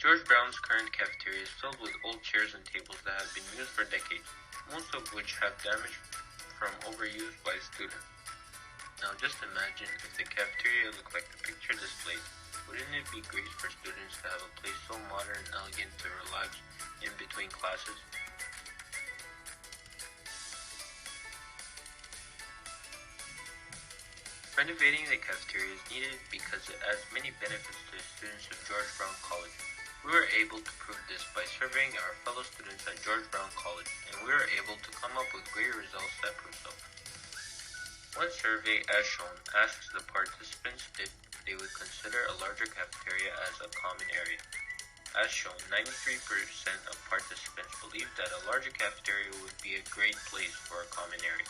George Brown's current cafeteria is filled with old chairs and tables that have been used for decades, most of which have damage from overuse by students. Now just imagine if the cafeteria looked like the picture displayed. Wouldn't it be great for students to have a place so modern and elegant to relax in between classes? Renovating the cafeteria is needed because it adds many benefits to the students of George Brown College. We were able to prove this by surveying our fellow students at George Brown College, and we were able to come up with great results that prove so. One survey, as shown, asks the participants if they would consider a larger cafeteria as a common area. As shown, 93% of participants believe that a larger cafeteria would be a great place for a common area.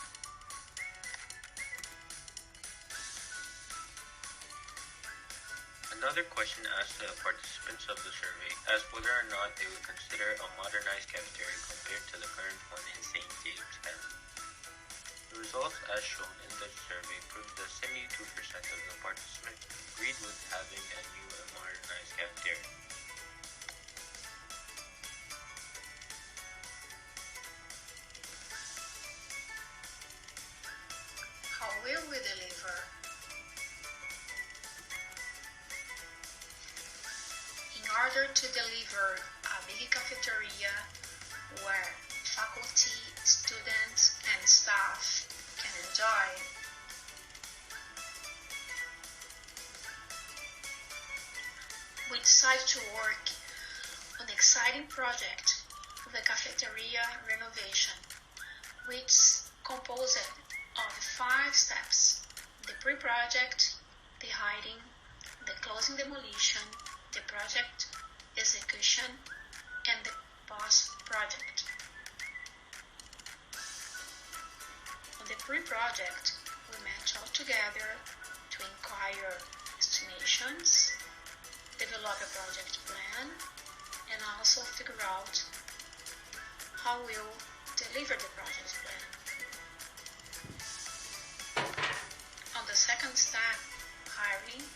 Another question asked the participants of the survey asked whether or not they would consider a modernized cafeteria compared to the current one in St. James County. The results as shown in the survey proved that 72% of the participants agreed with having a new and modernized cafeteria. How will we deliver? In order to deliver a big cafeteria where faculty, students, and staff can enjoy, we decided to work on an exciting project of the cafeteria renovation, which is composed of 5 steps: the pre-project, the hiding, the closing demolition, the project execution, and the post-project. On the pre-project, we met all together to inquire estimations, develop a project plan, and also figure out how we'll deliver the project plan. On the second step, hiring,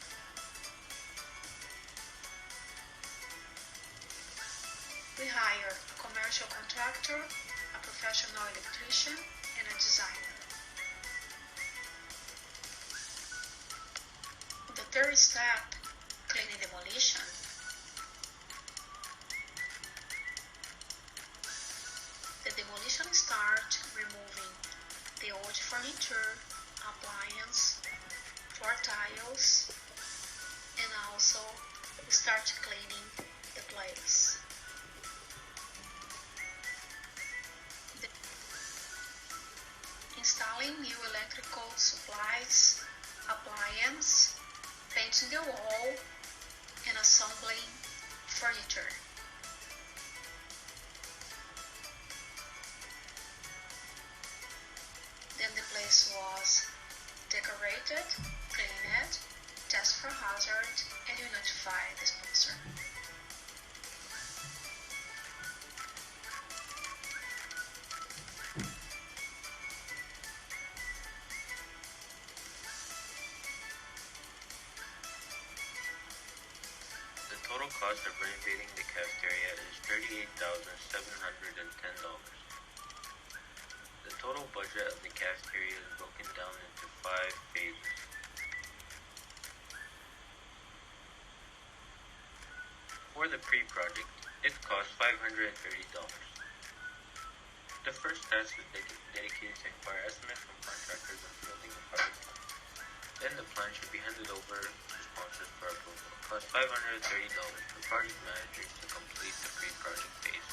we hire a commercial contractor, a professional electrician, and a designer. The third step, cleaning demolition. The demolition starts removing the old furniture, appliance, floor tiles, and also start cleaning the place. Installing new electrical supplies, appliance, painting the wall, and assembling furniture. Then the place was decorated, cleaned, test for hazard, and you notify the sponsor. The total cost of renovating the cafeteria is $38,710. The total budget of the cafeteria is broken down into 5 phases. For the pre-project, it costs $530. The first task is dedicated to inquire estimates from contractors on building a project plan. Then the plan should be handed over to sponsors for approval. It costs $530 for project managers to complete the pre-project phase.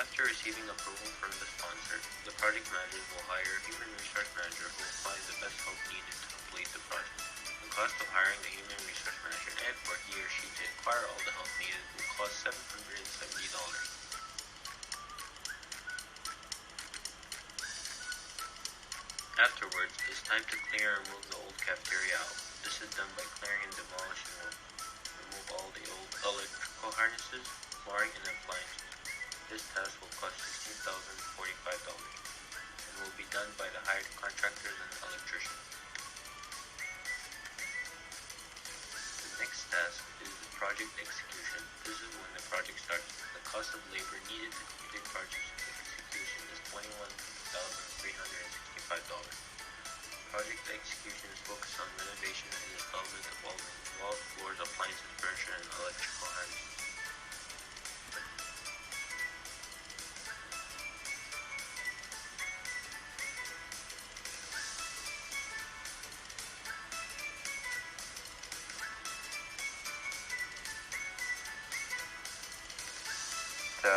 After receiving approval from the sponsor, the project manager will hire a human resource manager who will find the best help needed to complete the project. The cost of hiring the human resource manager and for he or she to acquire all the help needed will cost $770. Afterwards, it's time to clear and remove the old cafeteria out. This is done by clearing and demolishing walls. Remove all the old electrical harnesses, flooring, and appliances. This task will cost $16,045 and will be done by the hired contractors and electricians. The next task is the project execution. This is when the project starts. The cost of labor needed to complete project execution is $21,365. Project execution is focused on renovation and installation of walls, floors, appliances, furniture, and electrical harnesses.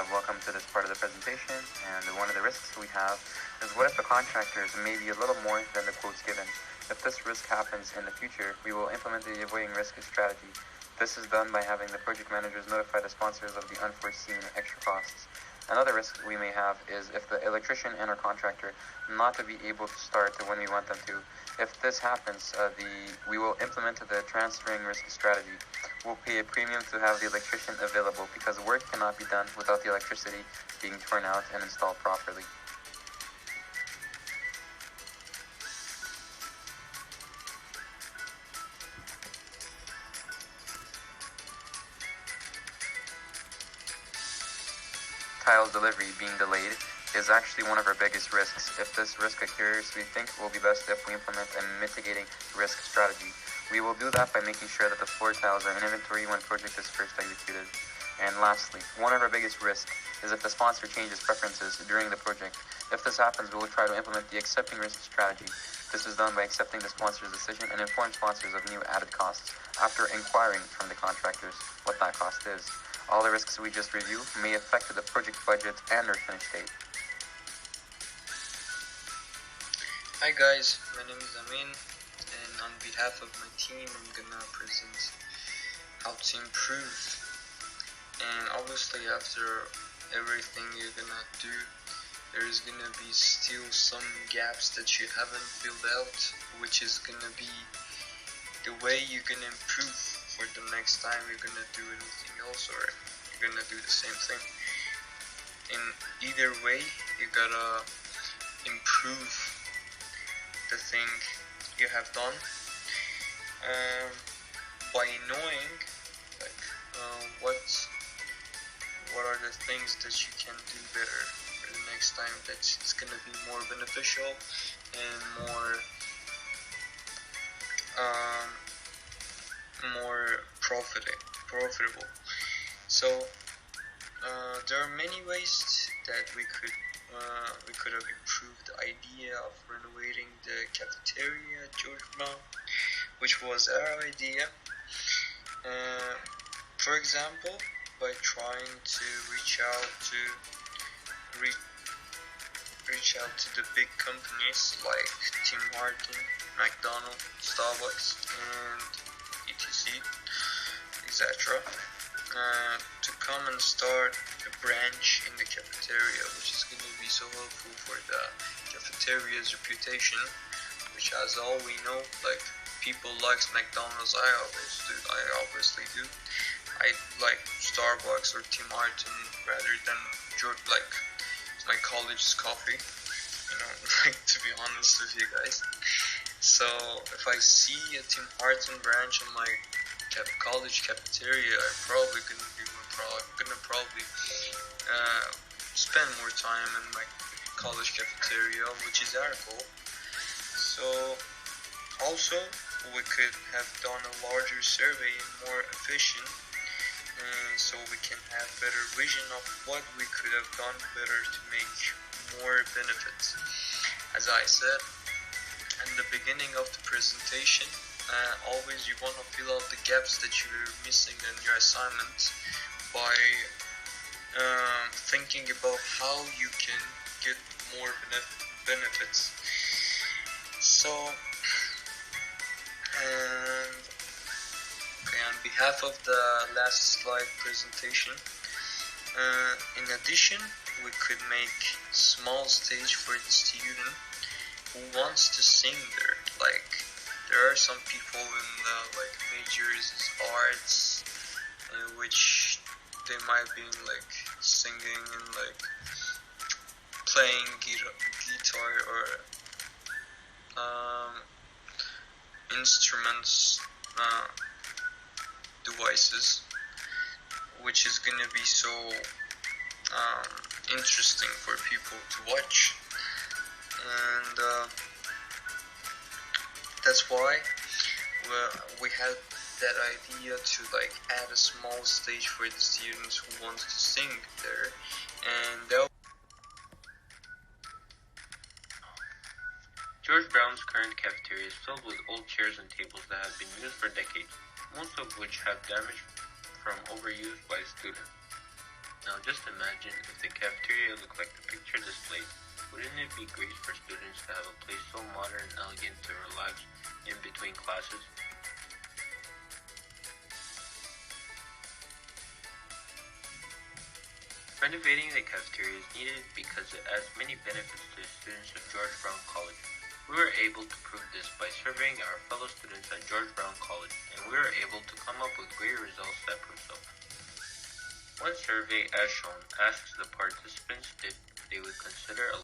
Welcome to this part of the presentation, and one of the risks we have is what if the contractors may be a little more than the quotes given. If this risk happens in the future, we will implement the avoiding risk strategy. This is done by having the project managers notify the sponsors of the unforeseen extra costs. Another risk we may have is if the electrician and our contractor not to be able to start when we want them to. If this happens, we will implement the transferring risk strategy. We'll pay a premium to have the electrician available because work cannot be done without the electricity being torn out and installed properly. Tiles delivery being delayed is actually one of our biggest risks. If this risk occurs, we think it will be best if we implement a mitigating risk strategy. We will do that by making sure that the floor tiles are in inventory when project is first executed. And lastly, one of our biggest risks is if the sponsor changes preferences during the project. If this happens, we will try to implement the accepting risk strategy. This is done by accepting the sponsor's decision and inform sponsors of new added costs after inquiring from the contractors what that cost is. All the risks we just reviewed may affect the project budget and our finish date. Hi guys, my name is Amin, and on behalf of my team I'm gonna present how to improve. And obviously after everything you're gonna do, there's gonna be still some gaps that you haven't filled out, which is gonna be the way you're gonna improve for the next time you're gonna do anything else or you're gonna do the same thing. In either way, you gotta improve the thing you have done by knowing like what are the things that you can do better for the next time that's gonna be more beneficial and more profitable. So there are many ways that we could have improved the idea of renovating the cafeteria at George Brown, which was our idea. For example, by trying to reach out to the big companies like Tim Hortons, McDonald's, Starbucks, and etc., etc., to come and start a branch in the cafeteria, which is going to be so helpful for the cafeteria's reputation, which, as all we know, like people likes McDonald's. I obviously do. I like Starbucks or Tim Hortons rather than like my college's coffee, like, to be honest with you guys. So if I see a Tim Hortons branch in my college cafeteria, I'm probably gonna spend more time in my college cafeteria, which is our goal. So also we could have done a larger survey and more efficient, so we can have better vision of what we could have done better to make more benefits. As I said in the beginning of the presentation, always you want to fill out the gaps that you're missing in your assignment by thinking about how you can get more benefits. So, on behalf of the last slide presentation, in addition, we could make small stage for the student who wants to sing there. Like, there are some people in the majors arts, which they might be like singing and like playing guitar or instruments, devices, which is gonna be so interesting for people to watch. And that's why we had that idea to like add a small stage for the students who want to sing there, and George Brown's current cafeteria is filled with old chairs and tables that have been used for decades, most of which have damage from overuse by students. Now just imagine if the cafeteria looked like the picture displayed. Wouldn't it be great for students to have a place so modern and elegant to relax in between classes? Renovating the cafeteria is needed because it adds many benefits to the students of George Brown College. We were able to prove this by surveying our fellow students at George Brown College, and we were able to come up with great results that prove so. One survey, as shown, asks the participants if they would consider a